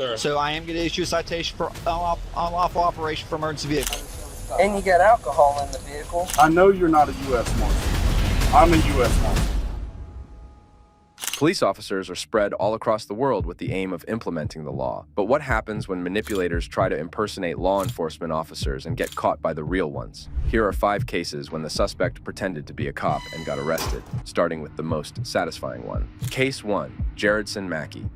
Sir. So I am going to issue a citation for unlawful operation for emergency vehicle. And you got alcohol in the vehicle. I know you're not a U.S. Marshal. I'm a U.S. Marshal. Police officers are spread all across the world with the aim of implementing the law. But what happens when manipulators try to impersonate law enforcement officers and get caught by the real ones? Here are 5 cases when the suspect pretended to be a cop and got arrested, starting with the most satisfying one. Case 1, Jaredson Mackey.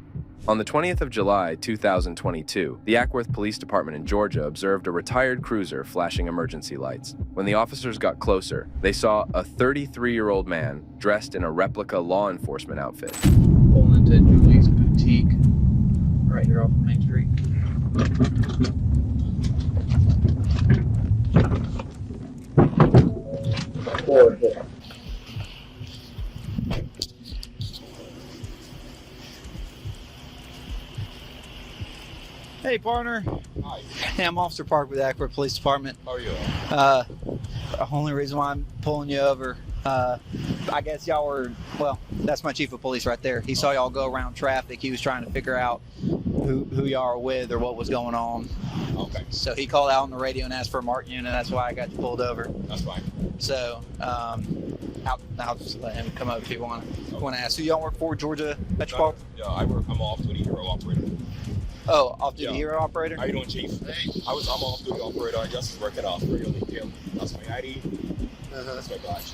On the 20th of July, 2022, the Ackworth Police Department in Georgia observed a retired cruiser flashing emergency lights. When the officers got closer, they saw a 33-year-old man dressed in a replica law enforcement outfit. Pulling into Julie's Boutique, right here off of Main Street. Hey, partner. Hi. Hey, I'm Officer Park with the Ackworth Police Department. How are you? The only reason why I'm pulling you over, I guess y'all were, well, that's my chief of police right there. He saw y'all go around traffic. He was trying to figure out who y'all are with or what was going on. Okay. So he called out on the radio and asked for a marked unit, and that's why I got you pulled over. That's fine. So I'll just let him come over if you want to ask. Who y'all work for, Georgia Metropolitan? Yeah, I'm off-duty hero operator. Oh, off-duty Yeah. hero operator? How you doing, Chief? Hey. I'm off-duty operator. I just work it off criminal detail. That's my ID. That's my badge.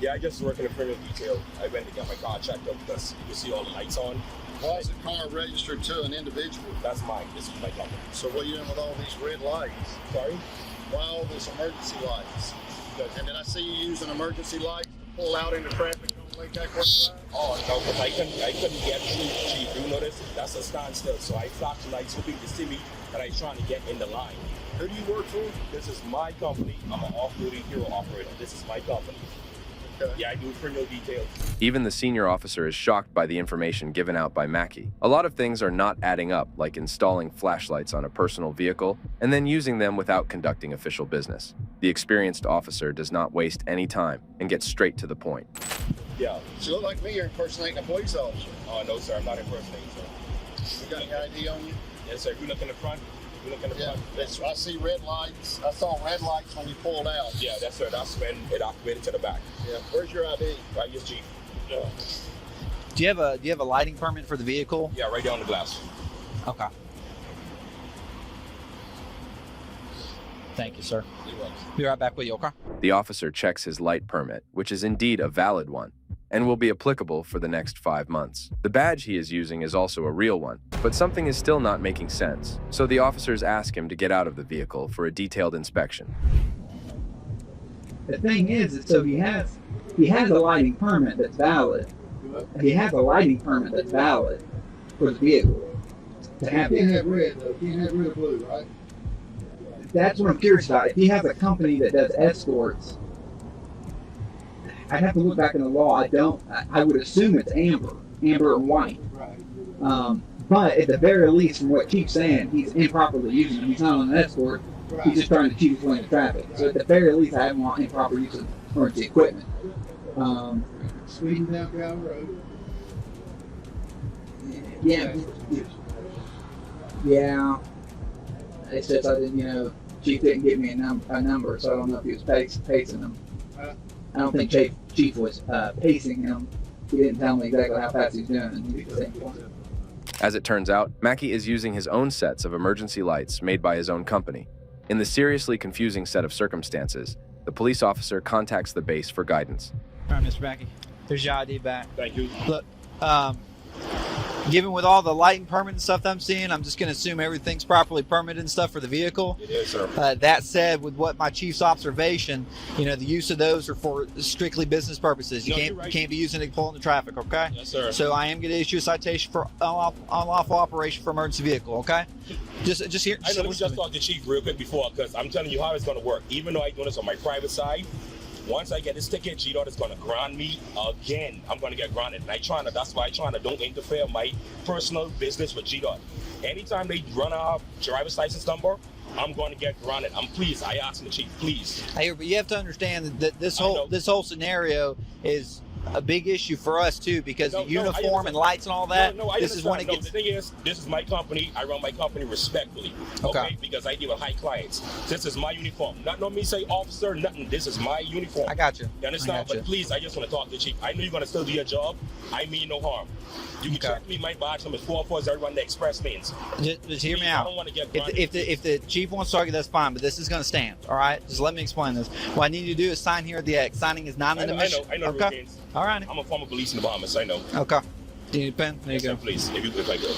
Yeah, I just work in a criminal detail. I went to get my car checked out because you can see all the lights on. Why is the car registered to an individual? That's mine. This is my company. So what are you doing with all these red lights? Sorry? Why all these emergency lights? And then I see you use an emergency light to pull out into traffic on Lake Ackworth Drive? Oh, no, because I couldn't get through, Chief. You notice? That's a standstill. So I flashed the lights hoping to see me that I was trying to get in the line. Who do you work for? This is my company. I'm an off-duty hero operator. This is my company. Okay. Yeah, I do criminal detail. Even the senior officer is shocked by the information given out by Mackey. A lot of things are not adding up, like installing flashlights on a personal vehicle and then using them without conducting official business. The experienced officer does not waste any time and gets straight to the point. Yeah. So you look like me, you're impersonating a police officer. Oh, no, sir. I'm not impersonating, sir. You got any ID on you? Yes, sir. If you look in the front, Yeah, I see red lights. I saw red lights when you pulled out. Yeah, that's sir. That's when it activated to the back. Yeah. Where's your ID? Right, yes, Chief. Yeah. Do you have a lighting permit for the vehicle? Yeah, right there on the glass. Okay. Thank you, sir. You're welcome. Be right back with you, okay? The officer checks his light permit, which is indeed a valid one, and will be applicable for the next 5 months. The badge he is using is also a real one, but something is still not making sense, so the officers ask him to get out of the vehicle for a detailed inspection. The thing is so he has a lighting permit that's valid. He has a lighting permit that's valid for the vehicle. To have You can't have red, though. You can't have red or blue, right? That's what I'm curious about. If he has a company that does escorts, I'd have to look back in the law. I would assume it's amber and white. Right. But at the very least, from what Chief's saying, he's improperly using them. He's not on an escort. Right. He's just trying to cheat his way into traffic. So at the very least, I want improper use of emergency equipment. Speeding down Crown Road. Yeah. Yeah. It's just I didn't, Chief didn't give me a number, so I don't know if he was pacing him. I don't think Chief was pacing him. He didn't tell me exactly how fast he's doing. As it turns out, Mackey is using his own sets of emergency lights made by his own company. In the seriously confusing set of circumstances, the police officer contacts the base for guidance. All right, Mr. Mackey. There's your ID back. Thank you. Look, given with all the lighting permit and stuff that I'm seeing, I'm just going to assume everything's properly permitted and stuff for the vehicle. It is, sir. That said, with what my chief's observation, the use of those are for strictly business purposes. You No, can't you're right. can't be using it to pull into traffic, okay? Yes, sir. So I am going to issue a citation for unlawful operation for emergency vehicle, okay? Just here. I know we just talked to Chief real quick before because I'm telling you how it's going to work. Even though I'm doing this on my private side, once I get this ticket, G-Dot is going to ground me again. I'm going to get grounded. And that's why I'm trying to don't interfere my personal business with G-Dot. Anytime they run a driver's license number, I'm going to get grounded. I asked the chief, please. But you have to understand that this whole scenario is a big issue for us too, because No, the no, I uniform understand. and lights and all that. No, I this is when it understand. gets. No, the thing is, this is my company. I run my company respectfully. Okay. Because I deal with high clients. This is my uniform. Not no me say officer, nothing. This is my uniform. I got you. You understand? I got you. But please, I just want to talk to the chief. I know you're gonna still do your job. I mean no harm. You can Okay. check me. My badge number is 440 the express lanes. Just hear me Please, I out. don't want to get If the chief wants to argue, that's fine, but this is going to stand. All right, just let me explain this. What I need you to do is sign here at the X. Signing is not an admission. I know the Okay. routines. All right. I'm a former police in the Bahamas. I know. Okay. Do you need a pen? There you Yes, go. sir, please, if I could.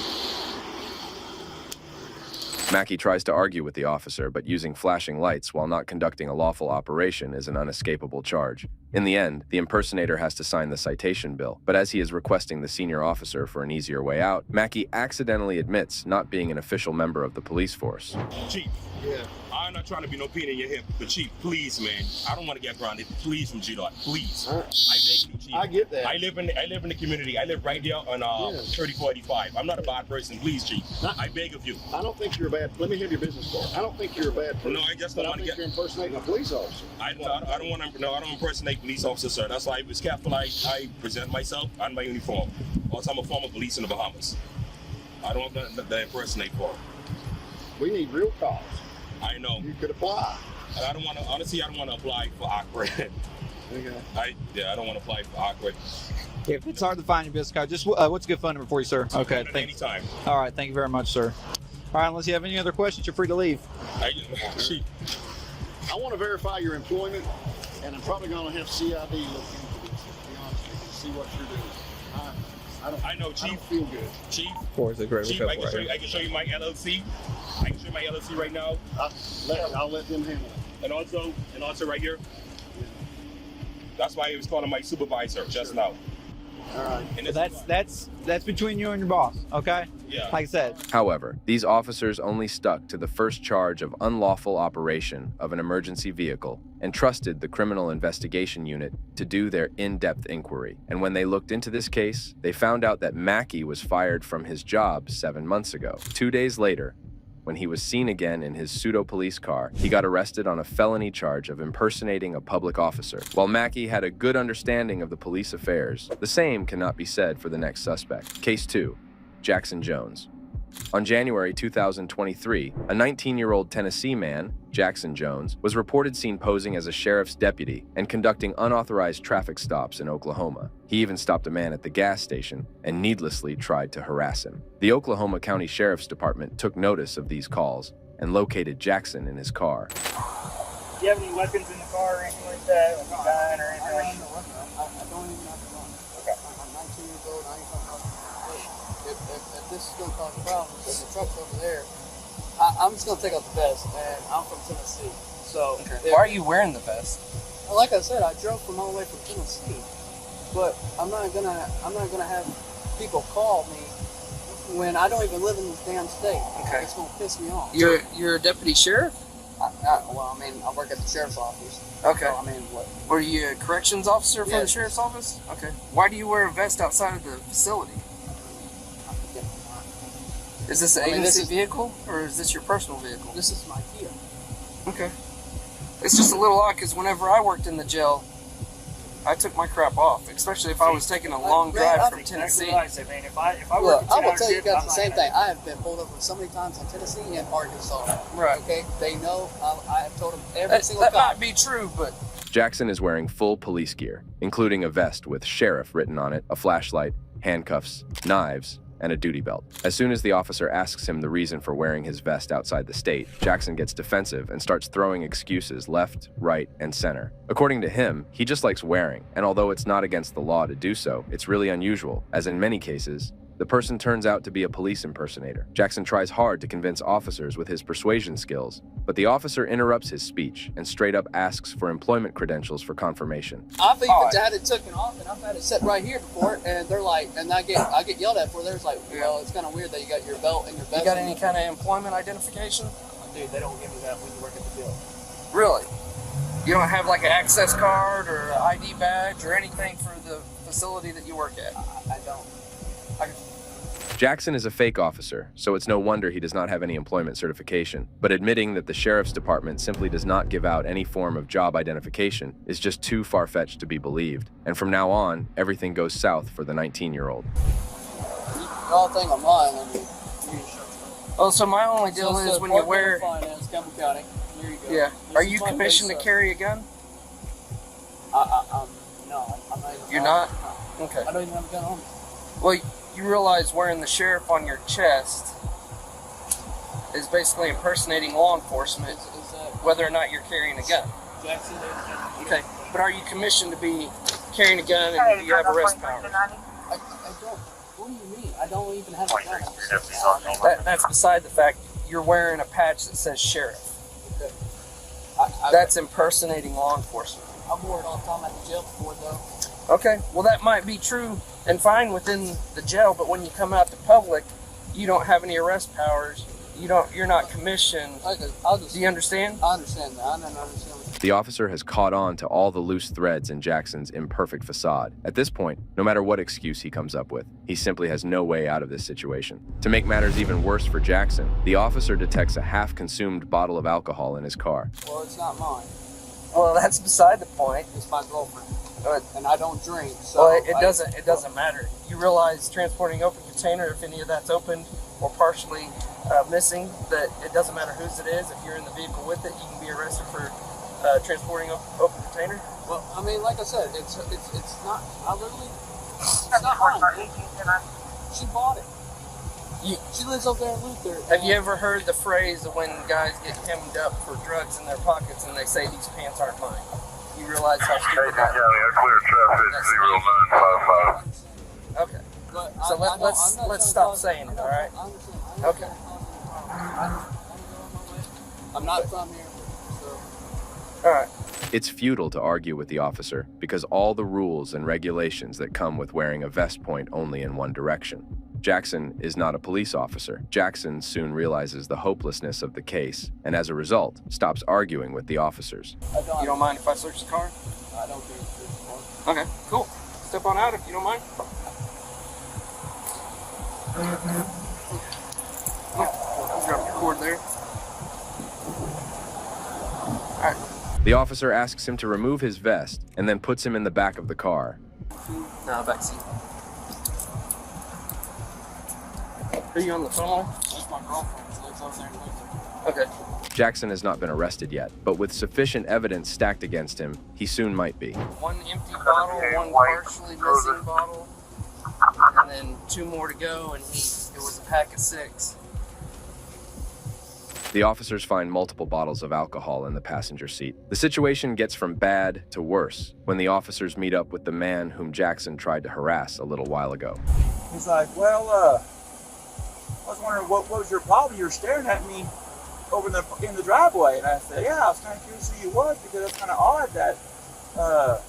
Mackey tries to argue with the officer, but using flashing lights while not conducting a lawful operation is an unescapable charge. In the end, the impersonator has to sign the citation bill, but as he is requesting the senior officer for an easier way out, Mackey accidentally admits not being an official member of the police force. Chief, Yeah. I'm not trying to be no pain in your hip, but Chief, please, man, I don't want to get grounded. Please, from G-Dot, please. I beg you, Chief. I get that. I live in the community. I live right there on 3485. I'm not a bad person. Please, Chief. I beg of you. I don't think you're a bad. Let me have your business card. I don't think you're a bad person. No, I just but don't I want to think get. you're impersonating a police officer. I don't want to. No, I don't impersonate police officers, sir. That's why I was careful. I present myself on my uniform. Also, I'm a former police in the Bahamas. I don't want to impersonate for. We need real calls. I know. You could apply. And I don't want to. Honestly, I don't want to apply for awkward. Okay. I don't want to apply for awkward. If it's hard to find your business card, just what's a good phone number for you, sir? Okay. Anytime. All right. Thank you very much, sir. All right. Unless you have any other questions, you're free to leave. Chief. I want to verify your employment, and I'm probably going to have CID look into this. To be honest with you, see what you're doing. I know, Chief. I don't feel good. Chief. Is a great Chief, I can show you my LLC. I can show you my LLC right now, I'll let them handle it. and also right here. That's why he was calling my supervisor just now. All right. And So that's between you and your boss. Okay. Yeah. Like I said. However, these officers only stuck to the first charge of unlawful operation of an emergency vehicle and trusted the Criminal Investigation Unit to do their in-depth inquiry. And when they looked into this case, they found out that Mackey was fired from his job 7 months ago. 2 days later, when he was seen again in his pseudo-police car, he got arrested on a felony charge of impersonating a public officer. While Mackey had a good understanding of the police affairs, the same cannot be said for the next suspect. Case 2, Jackson Jones. On January 2023, a 19-year-old Tennessee man, Jackson Jones, was reported seen posing as a sheriff's deputy and conducting unauthorized traffic stops in Oklahoma. He even stopped a man at the gas station and needlessly tried to harass him. The Oklahoma County Sheriff's Department took notice of these calls and located Jackson in his car. Do you have any weapons in the car or anything like that? Like a gun or anything like that? I don't even have to run. Okay. I'm 19 years old. I ain't talking about if this is going to cause problems, if the truck's over there, I'm just going to take out the vest. And I'm from Tennessee, so Why are you wearing the vest? like I said, I drove from all the way from Tennessee, but I'm not gonna have people call me when I don't even live in this damn state. Okay. It's gonna piss me off. You're a deputy sheriff? Well, I mean, I work at the sheriff's office. Okay. So, I mean, what? Were you a corrections officer for the Yes. sheriff's office? Okay. Why do you wear a vest outside of the facility? Is this an I mean, this agency is- vehicle or is this your personal vehicle? This is my Kia. Okay. It's just a little odd because whenever I worked in the jail, I took my crap off, especially if I was taking a long drive from Tennessee. Exactly what I say, man. If I Look, work I a will 10-hour tell you shift, guys I'm the same not thing. I have been pulled over so many times in Tennessee and Arkansas. Right. Okay? They know. I have told them every single That time. might be true, but Jackson is wearing full police gear, including a vest with sheriff written on it, a flashlight, handcuffs, knives, and a duty belt. As soon as the officer asks him the reason for wearing his vest outside the state, Jackson gets defensive and starts throwing excuses left, right, and center. According to him, he just likes wearing, and although it's not against the law to do so, it's really unusual, as in many cases, the person turns out to be a police impersonator. Jackson tries hard to convince officers with his persuasion skills, but the officer interrupts his speech and straight up asks for employment credentials for confirmation. I've even had it taken off, and I've had it set right here before, and they're like, and I get yelled at for it. They're like, well, it's kind of weird that you got your belt and your vest. you got any kind of employment identification? Dude, they don't give me that when you work at the jail. Really? You don't have like an access card or an ID badge or anything for the facility that you work at? I don't. Jackson is a fake officer, so it's no wonder he does not have any employment certification. But admitting that the sheriff's department simply does not give out any form of job identification is just too far-fetched to be believed. And from now on, everything goes south for the 19-year-old. Y'all think I'm lying on you. Oh, so my only deal is when you wear... Finance, Campbell County. Here you go. Yeah. This Are is you my commissioned to base, carry a gun? No, I'm not even... You're not? Okay. I don't even have a gun on me. Well, you realize wearing the sheriff on your chest is basically impersonating law enforcement, whether or not you're carrying a gun. Jackson, Okay. But are you commissioned to be carrying a gun, and do you have arrest powers? I don't. What do you mean? I don't even have a gun. That's beside the fact. You're wearing a patch that says sheriff. Okay. That's impersonating law enforcement. I've worn it all the time at the jail before, though. Okay, well that might be true and fine within the jail, but when you come out to public, you don't have any arrest powers. You're not commissioned. Do you understand? I understand that. I don't understand. The officer has caught on to all the loose threads in Jackson's imperfect facade. At this point, no matter what excuse he comes up with, he simply has no way out of this situation. To make matters even worse for Jackson, the officer detects a half-consumed bottle of alcohol in his car. Well, it's not mine. Well, that's beside the point. It's my girlfriend. And I don't drink, so... Well, it doesn't matter. You realize transporting open container, if any of that's opened or partially missing, that it doesn't matter whose it is. If you're in the vehicle with it, you can be arrested for transporting open container. Well, I mean, like I said, it's not... I literally... It's not mine. She bought it. She lives over there in Luther. Have you ever heard the phrase of when guys get hemmed up for drugs in their pockets and they say these pants aren't mine? You realize how stupid that is? Clear traffic 0955. Okay. So let's stop saying it, all right? Okay. I'm not from here, so... All right. It's futile to argue with the officer because all the rules and regulations that come with wearing a vest point only in one direction. Jackson is not a police officer. Jackson soon realizes the hopelessness of the case and as a result stops arguing with the officers. You don't mind if I search the car? I don't care. Okay, cool. Step on out if you don't mind. Drop your cord there. All right. The officer asks him to remove his vest and then puts him in the back of the car. No, back seat. Are you on the phone? That's my girlfriend. She lives over there in Luther. Okay. Jackson has not been arrested yet, but with sufficient evidence stacked against him, he soon might be. One empty bottle, one partially missing bottle, and then 2 more to go, and it was a pack of 6. The officers find multiple bottles of alcohol in the passenger seat. The situation gets from bad to worse when the officers meet up with the man whom Jackson tried to harass a little while ago. He's like, well, I was wondering what was your problem? You were staring at me over in the driveway. And I said, yeah, I was kind of curious who you was because it's kind of odd that I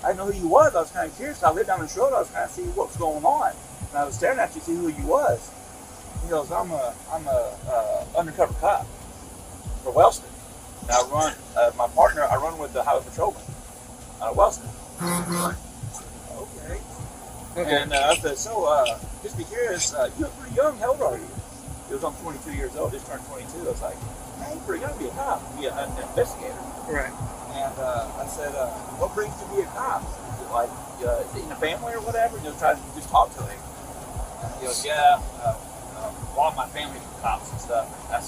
didn't know who you was. I was kind of curious. I lived down the road. I was kind of see what was going on. And I was staring at you to see who you was. He goes, I'm a undercover cop for Wellston. And I run, my partner, I run with the highway patrolman out of Wellston. Okay. And I said, so, just be curious, you look pretty young. How old are you? He was, I'm 22 years old, just turned 22. I was like, man, you're pretty young to be a cop, to be an investigator. Right. And I said, what brings you to be a cop? Is it like in a family or whatever? And try to just talk to him. He goes, yeah, a lot of my family's cops and stuff. I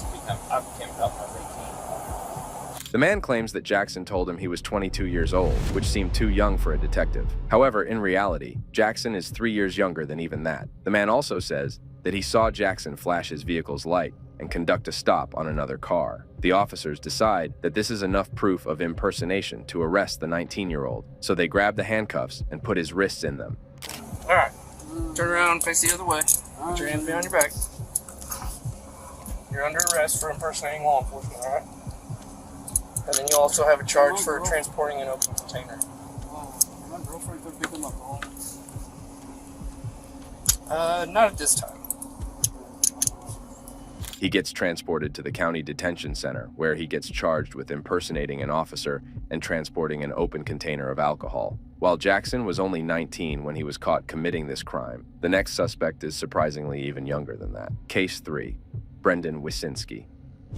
became a cop when I was 18. The man claims that Jackson told him he was 22 years old, which seemed too young for a detective. However, in reality, Jackson is 3 years younger than even that. The man also says that he saw Jackson flash his vehicle's light and conduct a stop on another car. The officers decide that this is enough proof of impersonation to arrest the 19-year-old, so they grab the handcuffs and put his wrists in them. All right. Turn around, face the other way. Put your hands behind your back. You're under arrest for impersonating law enforcement, all right? And then you also have a charge for transporting an open container. My girlfriend could pick him up home. Not at this time. He gets transported to the county detention center, where he gets charged with impersonating an officer and transporting an open container of alcohol. While Jackson was only 19 when he was caught committing this crime, the next suspect is surprisingly even younger than that. Case 3. Brendan Wysinski.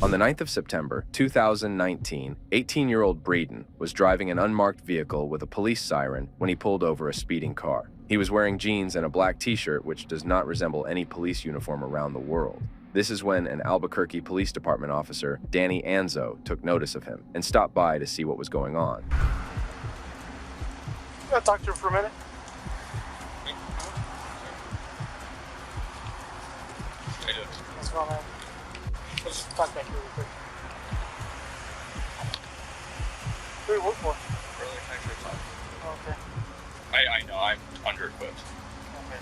On the 9th of September, 2019, 18-year-old Braden was driving an unmarked vehicle with a police siren when he pulled over a speeding car. He was wearing jeans and a black t-shirt, which does not resemble any police uniform around the world. This is when an Albuquerque Police Department officer, Danny Anzo, took notice of him and stopped by to see what was going on. Can I talk to her for a minute? What's going on? Let's just talk back here real quick. Who do you work for? Early Country Club. Oh, okay. I know, I'm under-equipped. Okay.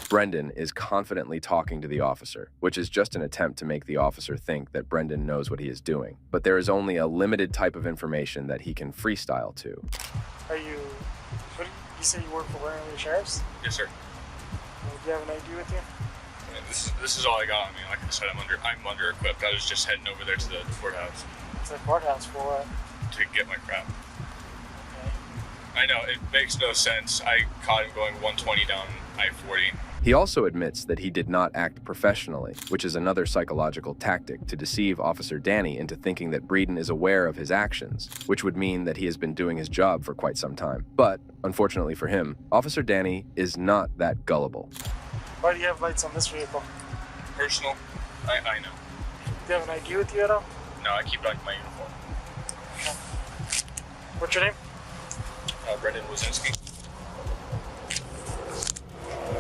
Brendan is confidently talking to the officer, which is just an attempt to make the officer think that Brendan knows what he is doing. But there is only a limited type of information that he can freestyle to. Are you, you say you work for Warren Sheriff's? Yes, sir. Do you have an ID with you? Yeah, this is all I got on me. Like I said, I'm under-equipped. I was just heading over there to the courthouse. To the courthouse for what? To get my crap. Okay. I know, it makes no sense. I caught him going 120 down I-40. He also admits that he did not act professionally, which is another psychological tactic to deceive Officer Danny into thinking that Braden is aware of his actions, which would mean that he has been doing his job for quite some time. But, unfortunately for him, Officer Danny is not that gullible. Why do you have lights on this vehicle? Personal, I know. Do you have an ID with you at all? No, I keep it on my uniform. Okay. What's your name? Brendan Wysinski.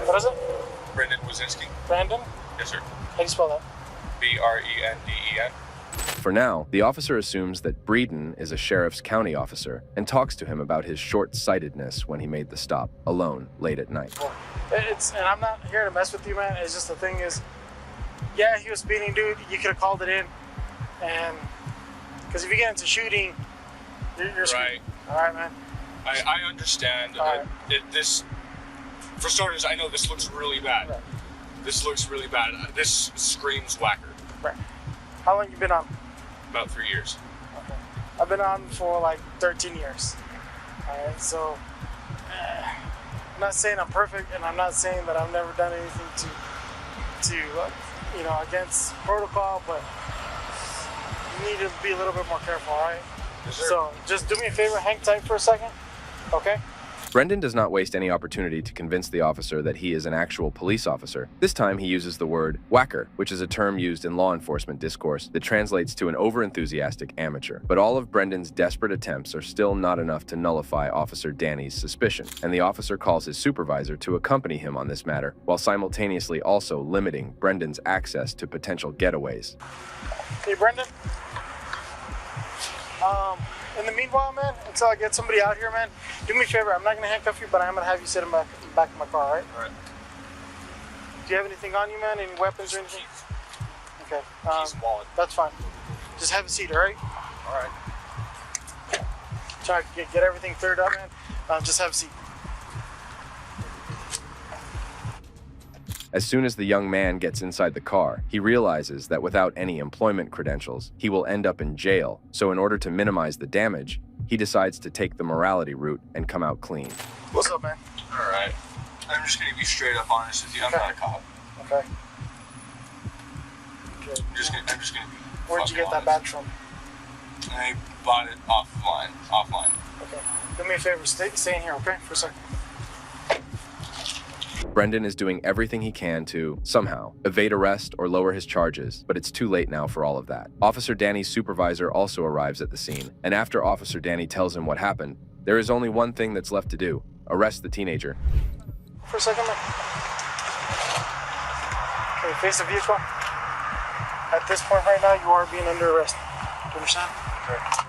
What is it? Brendan Wysinski. Brandon? Yes, sir. How do you spell that? B-R-E-N-D-E-N. For now, the officer assumes that Braden is a sheriff's county officer and talks to him about his short-sightedness when he made the stop, alone, late at night. Cool. And I'm not here to mess with you, man. It's just the thing is, yeah, he was speeding, dude. You could have called it in. And, because if you get into shooting, you're right. All right, man. I understand. Right. For starters, I know this looks really bad. Right. This looks really bad. This screams whacker. Right. How long you been on? About 3 years. Okay. I've been on for like 13 years. All right, so I'm not saying I'm perfect, and I'm not saying that I've never done anything to against protocol, but you need to be a little bit more careful, all right? Yes, sir. So just do me a favor, hang tight for a second, okay? Brendan does not waste any opportunity to convince the officer that he is an actual police officer. This time he uses the word whacker, which is a term used in law enforcement discourse that translates to an overenthusiastic amateur. But all of Brendan's desperate attempts are still not enough to nullify Officer Danny's suspicion, and the officer calls his supervisor to accompany him on this matter, while simultaneously also limiting Brendan's access to potential getaways. Hey, Brendan. In the meanwhile, man, until I get somebody out here, man, do me a favor. I'm not going to handcuff you, but I'm going to have you sit in the back of my car, all right? All right. Do you have anything on you, man? Any weapons or anything? Okay. Keys and wallet. That's fine. Just have a seat, all right? All right. Try to get everything cleared up, man. Just have a seat. As soon as the young man gets inside the car, he realizes that without any employment credentials, he will end up in jail. So in order to minimize the damage, he decides to take the morality route and come out clean. What's up, man? All right. I'm just going to be straight up honest with you. I'm not a cop. Okay. Okay. I'm just gonna be Where'd you get that honest. badge from? I bought it offline. Okay. Do me a favor. Stay in here, okay? For a second. Brendan is doing everything he can to, somehow, evade arrest or lower his charges, but it's too late now for all of that. Officer Danny's supervisor also arrives at the scene, and after Officer Danny tells him what happened, there is only one thing that's left to do: arrest the teenager. For a second, man. Okay, face the vehicle. At this point right now, you are being under arrest. Do you understand? Okay.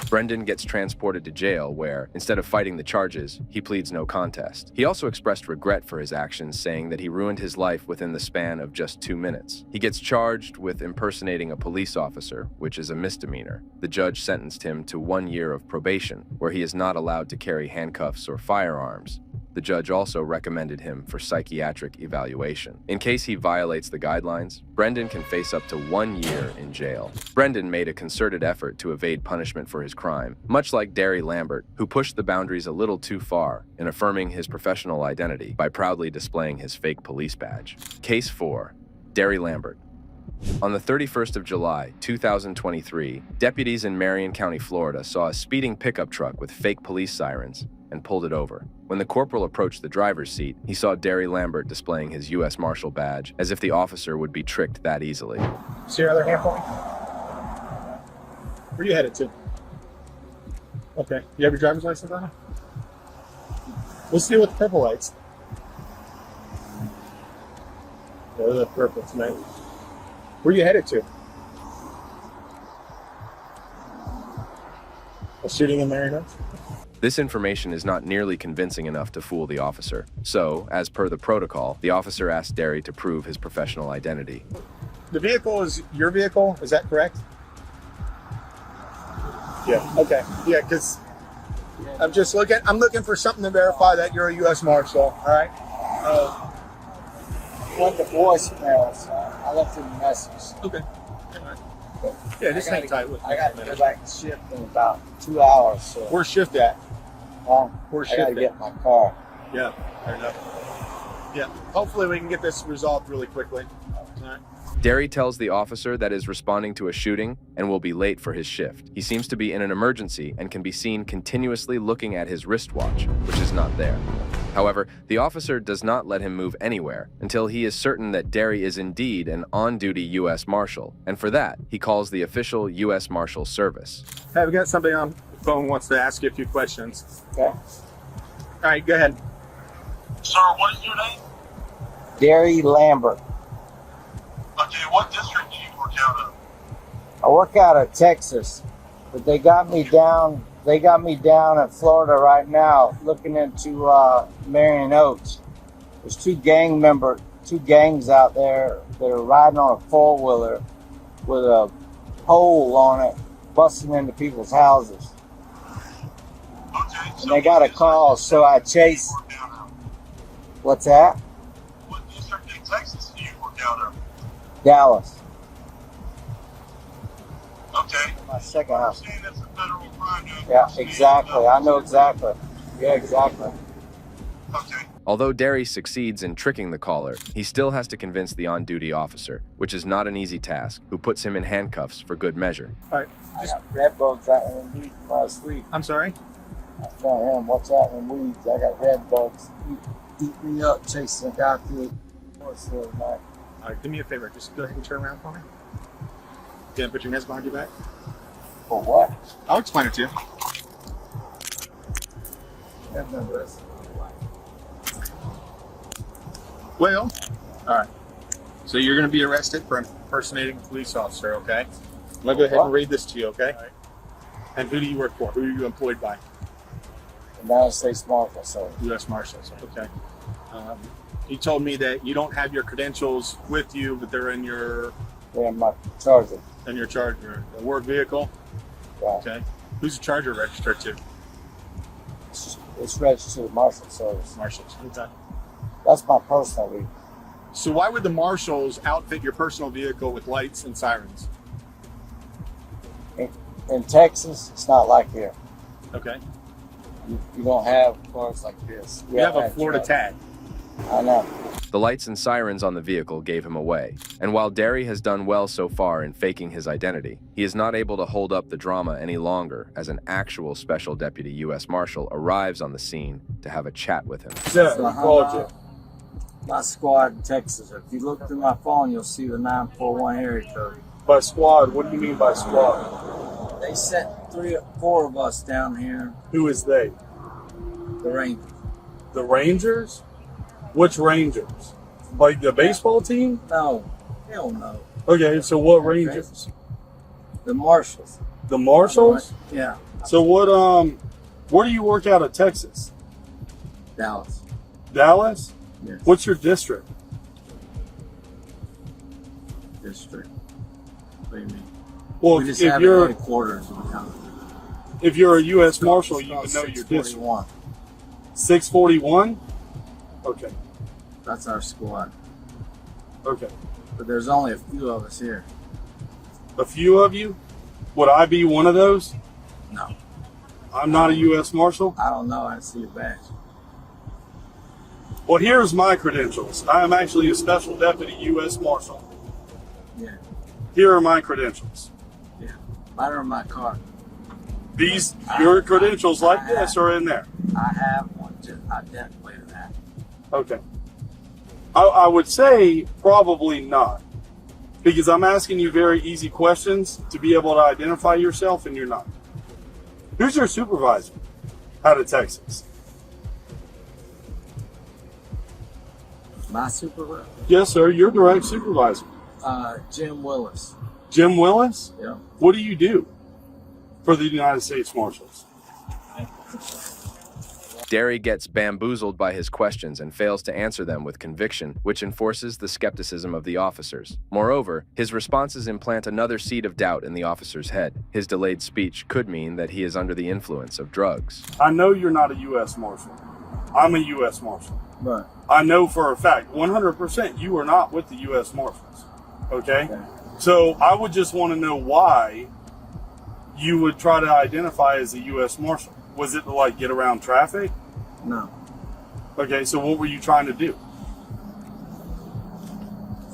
Brendan gets transported to jail where, instead of fighting the charges, he pleads no contest. He also expressed regret for his actions, saying that he ruined his life within the span of just 2 minutes. He gets charged with impersonating a police officer, which is a misdemeanor. The judge sentenced him to 1 year of probation, where he is not allowed to carry handcuffs or firearms. The judge also recommended him for psychiatric evaluation. In case he violates the guidelines, Brendan can face up to 1 year in jail. Brendan made a concerted effort to evade punishment for his crime, much like Derry Lambert, who pushed the boundaries a little too far in affirming his professional identity by proudly displaying his fake police badge. Case 4. Derry Lambert. On the 31st of July, 2023, deputies in Marion County, Florida saw a speeding pickup truck with fake police sirens and pulled it over. When the corporal approached the driver's seat, he saw Derry Lambert displaying his U.S. Marshal badge, as if the officer would be tricked that easily. See your other hand for me? Where are you headed to? Okay. You have your driver's license on it? Let's deal with the purple lights. They're the purple tonight. Where are you headed to? A shooting in Marion Oaks? This information is not nearly convincing enough to fool the officer. So, as per the protocol, the officer asked Derry to prove his professional identity. The vehicle is your vehicle, is that correct? Yeah, okay. Yeah, because I'm looking for something to verify that you're a U.S. Marshal, all right? Want the voicemails. I left him a message. Okay. Yeah, just hang tight with me. I got to go back to shift in about 2 hours. So. Where's shift at? Where's shift I got to get my car. Yeah, fair enough. Yeah, hopefully we can get this resolved really quickly. All right. Derry tells the officer that is responding to a shooting and will be late for his shift. He seems to be in an emergency and can be seen continuously looking at his wristwatch, which is not there. However, the officer does not let him move anywhere until he is certain that Derry is indeed an on-duty U.S. Marshal, and for that, he calls the official U.S. Marshal Service. Hey, we got somebody on the phone who wants to ask you a few questions. Okay. All right, go ahead. Sir, what is your name? Derry Lambert. Okay, what district do you work out of? I work out of Texas, but they got me down. They got me down in Florida right now, looking into Marion Oaks. There's two gangs out there that are riding on a four-wheeler with a pole on it, busting into people's houses. Okay. And they got a call, so I chase. What's that? What district in Texas do you work out of? Dallas. Okay. My second house. That's a federal crime. Yeah, exactly. I know exactly. Yeah, exactly. Okay. Although Derry succeeds in tricking the caller, he still has to convince the on-duty officer, which is not an easy task, who puts him in handcuffs for good measure. All right. I got red bugs out in the weeds while I sleep. I'm sorry? I tell him, what's out in the weeds? I got red bugs. Eat me up chasing a guy through the forest the other night. All right, do me a favor. Just go ahead and turn around for me. Can I put your hands behind your back? For what? I'll explain it to you. I've done this. Well, all right. So you're going to be arrested for impersonating a police officer, okay? I'm going to go ahead and read this to you, okay? Right. And who do you work for? Who are you employed by? United States Marshal, so. U.S. Marshals, okay. You told me that you don't have your credentials with you, but they're in your... They're in my Charger. In your Charger, a work vehicle? Yeah. Okay. Who's the Charger registered to? It's registered to the Marshal Service. Marshals, okay. That's my personal vehicle. So why would the Marshals outfit your personal vehicle with lights and sirens? In Texas, it's not like here. Okay. You don't have cars like this. You have a Florida tag. I know. The lights and sirens on the vehicle gave him away, and while Derry has done well so far in faking his identity, he is not able to hold up the drama any longer as an actual Special Deputy U.S. Marshal arrives on the scene to have a chat with him. Sir, I called you. My squad in Texas. If you look through my phone, you'll see the 941 area code. By squad, what do you mean by squad? They sent 3 or 4 of us down here. Who is they? The Rangers. The Rangers? Which Rangers? Like the baseball team? No. Hell no. Okay, so what Rangers? The Marshals. The Marshals? Yeah. So what, where do you work out of Texas? Dallas. Dallas? Yes. What's your district? District. What do you mean? Well, we just if have you're headquarters. if you're a U.S. Marshal, you would know your district. 641? Okay. That's our squad. Okay. But there's only a few of us here. A few of you? Would I be one of those? No. I'm not a U.S. Marshal? I don't know. I see a badge. Well, here's my credentials. I am actually a Special Deputy U.S. Marshal. Yeah. Here are my credentials. Yeah. Mine are in my car. These, your credentials like this are in there. I have one just identical to that. Okay. I would say probably not. Because I'm asking you very easy questions to be able to identify yourself, and you're not. Who's your supervisor out of Texas? My supervisor? Yes, sir. Your direct supervisor. Jim Willis. Jim Willis? Yeah. What do you do for the United States Marshals? Derry gets bamboozled by his questions and fails to answer them with conviction, which enforces the skepticism of the officers. Moreover, his responses implant another seed of doubt in the officer's head. His delayed speech could mean that he is under the influence of drugs. I know you're not a U.S. Marshal. I'm a U.S. Marshal. Right. I know for a fact, 100%, you are not with the U.S. Marshals. Okay? So I would just want to know why you would try to identify as a U.S. Marshal. Was it to, like, get around traffic? No. Okay, so what were you trying to do?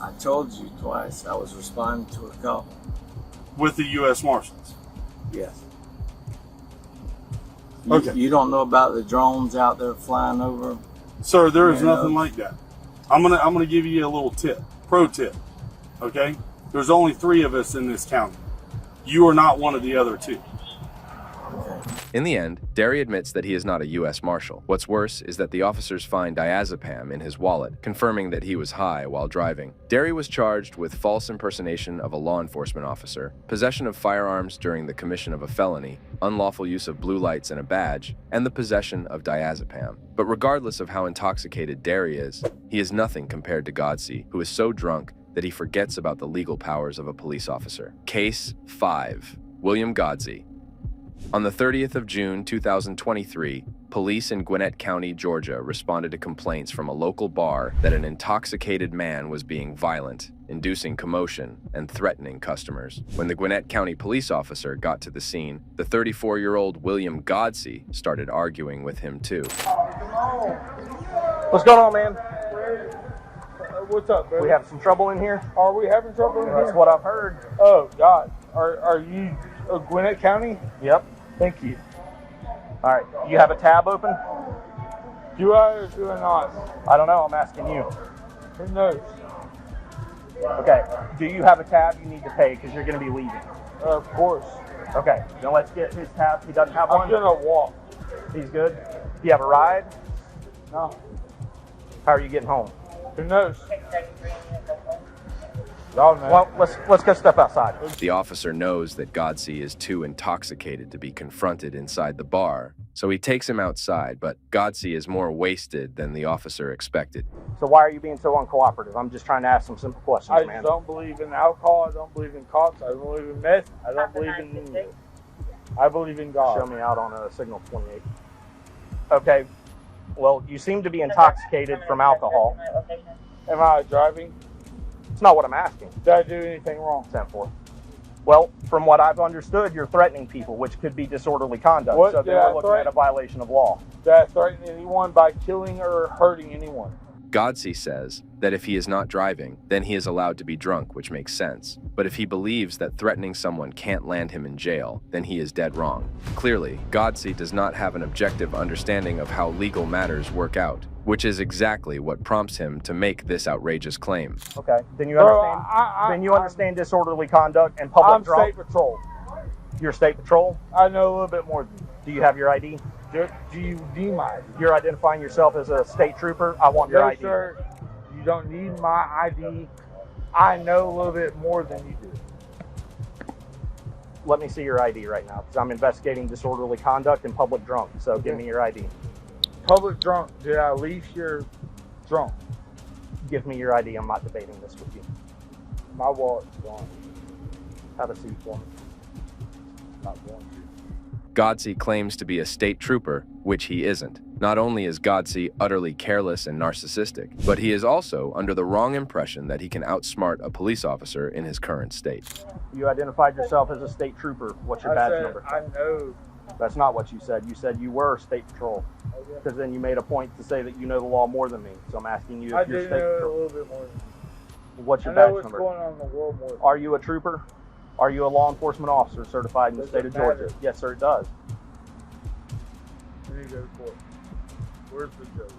I told you twice I was responding to a call. With the U.S. Marshals? Yes. Okay. You don't know about the drones out there flying over? Sir, there is nothing like that. I'm gonna give you a little tip, pro tip. Okay? There's only 3 of us in this county. You are not one of the other 2. In the end, Derry admits that he is not a U.S. Marshal. What's worse is that the officers find diazepam in his wallet, confirming that he was high while driving. Derry was charged with false impersonation of a law enforcement officer, possession of firearms during the commission of a felony, unlawful use of blue lights and a badge, and the possession of diazepam. But regardless of how intoxicated Derry is, he is nothing compared to Godsey, who is so drunk that he forgets about the legal powers of a police officer. Case 5. William Godsey. On the 30th of June 2023, police in Gwinnett County, Georgia responded to complaints from a local bar that an intoxicated man was being violent, inducing commotion, and threatening customers. When the Gwinnett County police officer got to the scene, the 34-year-old William Godsey started arguing with him too. What's going on, man? What's up, bro? We have some trouble in here? Are we having trouble in here? That's what I've heard. Oh, God. Are you Gwinnett County? Yep. Thank you. All right. You have a tab open? Do I or do I not? I don't know. I'm asking you. Who knows? Okay. Do you have a tab you need to pay because you're going to be leaving? Of course. Okay. Then let's get his tab. He doesn't have one? I'm going to walk. He's good? Do you have a ride? No. How are you getting home? Who knows? Y'all know. Well, let's go step outside. The officer knows that Godsey is too intoxicated to be confronted inside the bar, so he takes him outside, but Godsey is more wasted than the officer expected. So why are you being so uncooperative? I'm just trying to ask some simple questions, man. I don't believe in alcohol. I don't believe in cops. I don't believe in meth. I don't believe in... I believe in God. Show me out on a signal 28. Okay. Well, you seem to be intoxicated from alcohol. Am I driving? It's not what I'm asking. Did I do anything wrong? 10-4. Well, from what I've understood, you're threatening people, which could be disorderly conduct. What so they're looking at a violation of law. Did I threaten anyone by killing or hurting anyone? Godsey says that if he is not driving, then he is allowed to be drunk, which makes sense. But if he believes that threatening someone can't land him in jail, then he is dead wrong. Clearly, Godsey does not have an objective understanding of how legal matters work out, which is exactly what prompts him to make this outrageous claim. Okay, then you understand. Understand disorderly conduct and public drunk. I'm state patrol. You're state patrol? I know a little bit more than you. Do you have your ID? Do you need my ID? You're identifying yourself as a state trooper. I want your ID. Sir, you don't need my ID. I know a little bit more than you do. Let me see your ID right now, because I'm investigating disorderly conduct and public drunk. So give me your ID. Public drunk. Did I leave here drunk? Give me your ID. I'm not debating this with you. My wallet's gone. Have a seat for me. Not going to. Godsey claims to be a state trooper, which he isn't. Not only is Godsey utterly careless and narcissistic, but he is also under the wrong impression that he can outsmart a police officer in his current state. You identified yourself as a state trooper. What's your badge number? I know. That's not what you said. You said you were state patrol. Because then you made a point to say that you know the law more than me. So I'm asking you if you're state patrol. I do know a little bit more than you. What's your I know badge what's number? going on in the world more. Are you a trooper? Are you a law enforcement officer certified in the state of Georgia? matter? Yes, sir, it does. We need to go to court. Where's the judge?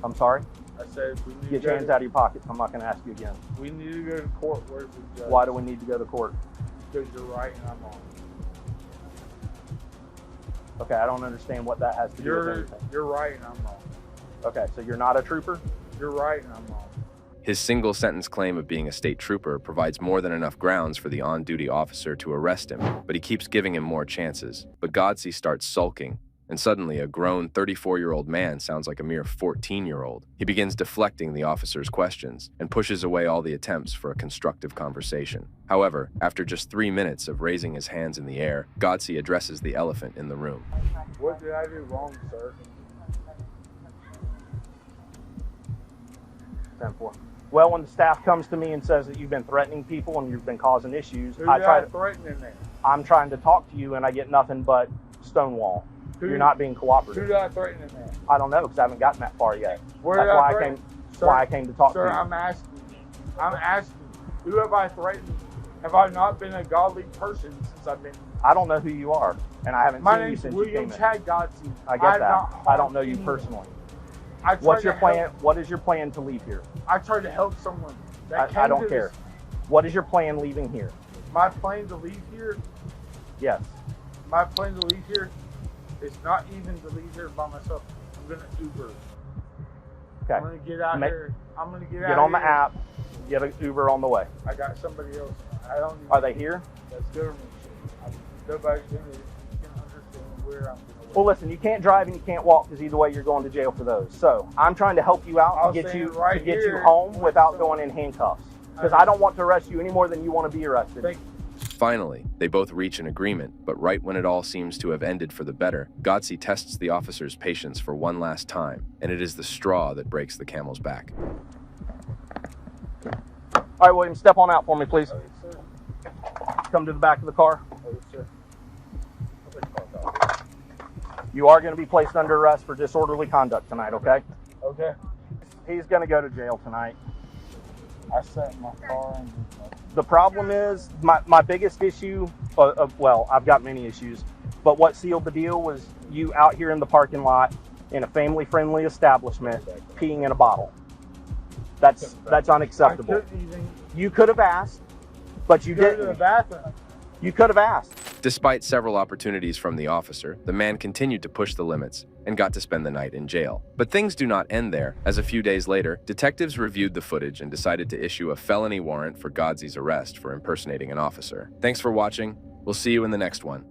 I'm sorry? I said we need Get to your go hands out of your pockets. I'm not going to ask you again. We need to go to court. Where's the judge? Why do we need to go to court? Because you're right and I'm wrong. Okay, I don't understand what that has to do with anything. You're right and I'm wrong. Okay, so you're not a trooper? You're right and I'm wrong. His single-sentence claim of being a state trooper provides more than enough grounds for the on-duty officer to arrest him, but he keeps giving him more chances. But Godsey starts sulking, and suddenly a grown 34-year-old man sounds like a mere 14-year-old. He begins deflecting the officer's questions and pushes away all the attempts for a constructive conversation. However, after just 3 minutes of raising his hands in the air, Godsey addresses the elephant in the room. What did I do wrong, sir? 10-4. Well, when the staff comes to me and says that you've been threatening people and you've been causing issues, Who did I threaten in there? I'm trying to talk to you and I get nothing but stonewall. You're not being cooperative. Who did I threaten in there? I don't know because I haven't gotten that far yet. Where That's did why I threaten? why I came to talk to Sir, you. I'm asking you. Who have I threatened? Have I not been a godly person since I've been? I don't know who you are, and I haven't My seen you name's since William you came in. Chad Godsey. I get that. I don't know you anyone. personally. I tried What's your to plan? help- What is your plan to leave here? I tried to help someone. That I came don't to care. this- What is your plan leaving here? My plan to leave here. Yes. My plan to leave here is not even to leave here by myself. I'm gonna Uber. Okay. I'm gonna get out here. I'm gonna get out. Get on the here. app. Get an Uber on the way. I got somebody else. I don't. Even Are they here? That's government shit. Nobody's gonna understand where I'm gonna. Well, listen, you can't drive and you can't walk because either way you're going to jail for those. So I'm trying to help you out I'll and get stand you right to get you here home without going in handcuffs. Because I don't want to arrest you any more than you want to be arrested. Finally, they both reach an agreement, but right when it all seems to have ended for the better, Godsey tests the officer's patience for one last time, and it is the straw that breaks the camel's back. All right, William, step on out for me, please. Come to the back of the car. You are going to be placed under arrest for disorderly conduct tonight, okay? Okay. He's going to go to jail tonight. I sat in my car and. The problem is, my biggest issue, well, I've got many issues, but what sealed the deal was you out here in the parking lot in a family-friendly establishment peeing in a bottle. That's unacceptable. You could have asked, but you Go to the didn't. bathroom. You could have asked. Despite several opportunities from the officer, the man continued to push the limits and got to spend the night in jail. But things do not end there, as a few days later, detectives reviewed the footage and decided to issue a felony warrant for Godsey's arrest for impersonating an officer. Thanks for watching. We'll see you in the next one.